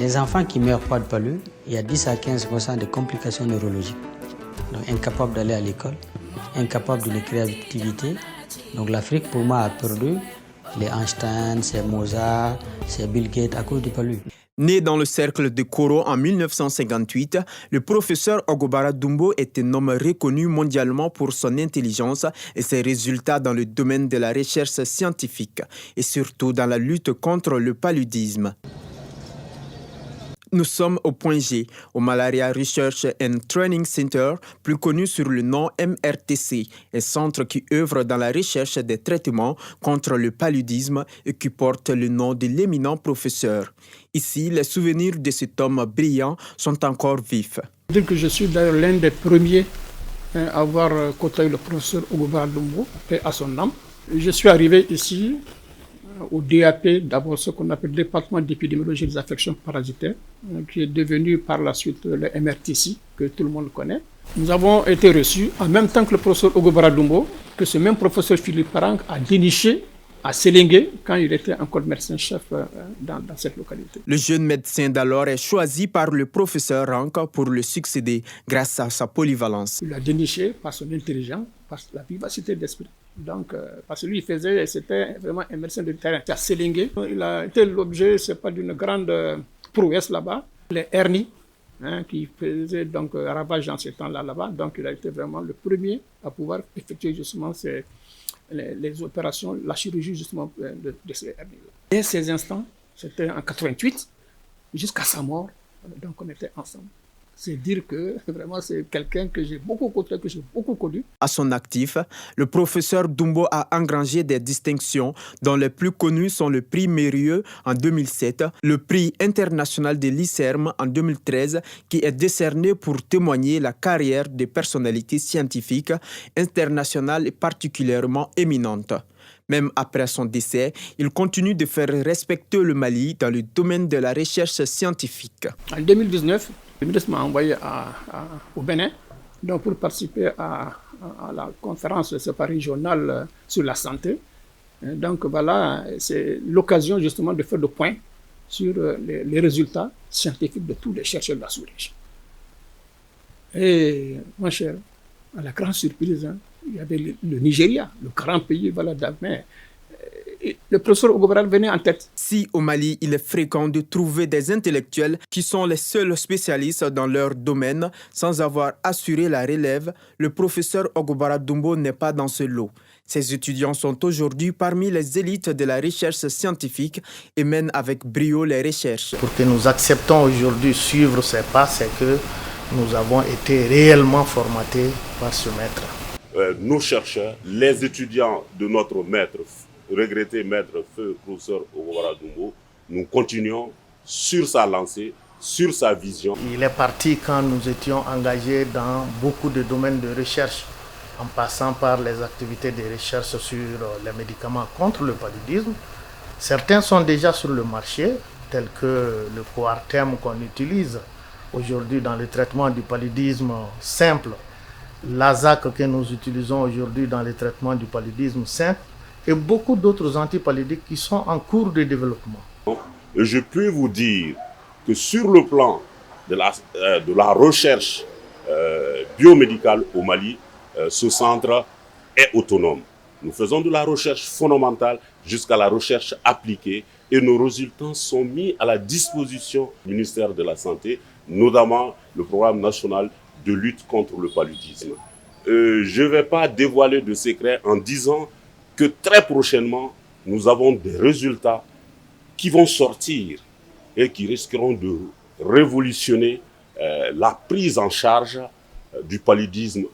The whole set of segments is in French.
Les enfants qui meurent pas de palu, il y a 10 à 15% de complications neurologiques. Donc incapables d'aller à l'école, incapables de la créativité. Donc l'Afrique pour moi a perdu les Einstein, c'est Mozart, c'est Bill Gates à cause du palu. Né dans le cercle de Koro en 1958, le professeur Ogobara Dumbo est un homme reconnu mondialement pour son intelligence et ses résultats dans le domaine de la recherche scientifique et surtout dans la lutte contre le paludisme. Nous sommes au point G, au Malaria Research and Training Center, plus connu sous le nom MRTC, un centre qui œuvre dans la recherche des traitements contre le paludisme et qui porte le nom de l'éminent professeur. Ici, les souvenirs de cet homme brillant sont encore vifs. Je suis d'ailleurs l'un des premiers à avoir côtoyé le professeur Ogobara Dumbo, et à son âme. Je suis arrivé ici au DAP, d'abord ce qu'on appelle le département d'épidémiologie des affections parasitaires, qui est devenu par la suite le MRTC, que tout le monde connaît. Nous avons été reçus en même temps que le professeur Ogobara Dumbo, que ce même professeur Philippe Parang a déniché à Sélingué quand il était encore médecin-chef dans cette localité. Le jeune médecin d'alors est choisi par le professeur Rank pour le succéder grâce à sa polyvalence. Il l'a déniché par son intelligence, par la vivacité d'esprit. Donc, parce que lui, c'était vraiment un médecin de terrain. À Sélingué, il a été l'objet, c'est pas d'une grande prouesse là-bas. Les hernies, qui faisaient donc ravage dans ces temps-là là-bas. Donc, il a été vraiment le premier à pouvoir effectuer justement les opérations, la chirurgie justement de ces hernies-là. Dès ces instants, c'était en 88, jusqu'à sa mort, donc on était ensemble. C'est dire que vraiment c'est quelqu'un que j'ai beaucoup côtoyé, que j'ai beaucoup connu. À son actif, le professeur Dumbo a engrangé des distinctions dont les plus connues sont le prix Mérieux en 2007, le prix international de l'ICERM en 2013 qui est décerné pour témoigner la carrière des personnalités scientifiques internationales et particulièrement éminentes. Même après son décès, il continue de faire respecter le Mali dans le domaine de la recherche scientifique. En 2019, le ministre m'a envoyé au Bénin donc pour participer à la conférence régionale sur la santé. Donc voilà, c'est l'occasion justement de faire le point sur les résultats scientifiques de tous les chercheurs de la sous-région. Et mon cher, à la grande surprise, il y avait le Nigeria, le grand pays, voilà, mais le professeur Ogobara venait en tête. Si au Mali, il est fréquent de trouver des intellectuels qui sont les seuls spécialistes dans leur domaine sans avoir assuré la relève, le professeur Ogobara Dumbo n'est pas dans ce lot. Ses étudiants sont aujourd'hui parmi les élites de la recherche scientifique et mènent avec brio les recherches. Pour que nous acceptons aujourd'hui suivre ces pas, c'est que nous avons été réellement formatés par ce maître. Nos chercheurs, les étudiants de notre maître, regretté maître feu professeur Ogobara Dumbo, nous continuons sur sa lancée, sur sa vision. Il est parti quand nous étions engagés dans beaucoup de domaines de recherche, en passant par les activités de recherche sur les médicaments contre le paludisme. Certains sont déjà sur le marché, tels que le Coartem qu'on utilise aujourd'hui dans le traitement du paludisme simple, l'Azac que nous utilisons aujourd'hui dans le traitement du paludisme simple, et beaucoup d'autres antipaludiques qui sont en cours de développement. Et je peux vous dire que sur le plan de la recherche biomédicale au Mali, ce centre est autonome. Nous faisons de la recherche fondamentale jusqu'à la recherche appliquée et nos résultats sont mis à la disposition du ministère de la Santé, notamment le programme national de lutte contre le paludisme. Je ne vais pas dévoiler de secret en disant que très prochainement, nous avons des résultats qui vont sortir et qui risqueront de révolutionner la prise en charge du paludisme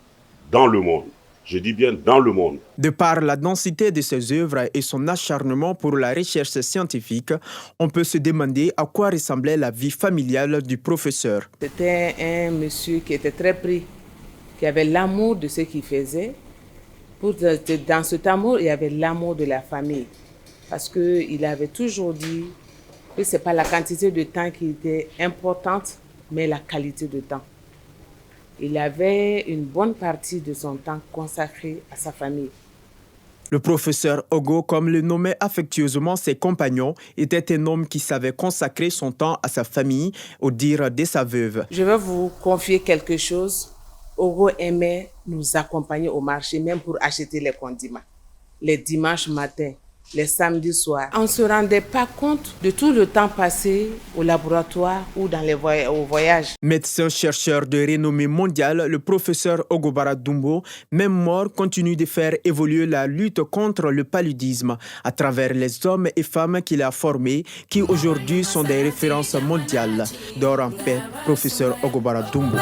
dans le monde. Je dis bien dans le monde. De par la densité de ses œuvres et son acharnement pour la recherche scientifique, on peut se demander à quoi ressemblait la vie familiale du professeur. C'était un monsieur qui était très pris, qui avait l'amour de ce qu'il faisait. Dans cet amour, il y avait l'amour de la famille. Parce qu'il avait toujours dit que ce n'est pas la quantité de temps qui était importante, mais la qualité de temps. Il avait une bonne partie de son temps consacré à sa famille. Le professeur Ogo, comme le nommaient affectueusement ses compagnons, était un homme qui savait consacrer son temps à sa famille, au dire de sa veuve. Je vais vous confier quelque chose. Ogo aimait nous accompagner au marché, même pour acheter les condiments. Les dimanches matins, les samedis soirs. On ne se rendait pas compte de tout le temps passé au laboratoire ou dans au voyage. Médecin-chercheur de renommée mondiale, le professeur Ogo Bara Dumbo, même mort, continue de faire évoluer la lutte contre le paludisme à travers les hommes et femmes qu'il a formés, qui aujourd'hui sont des références mondiales. Dors en paix, professeur Ogo Bara Dumbo.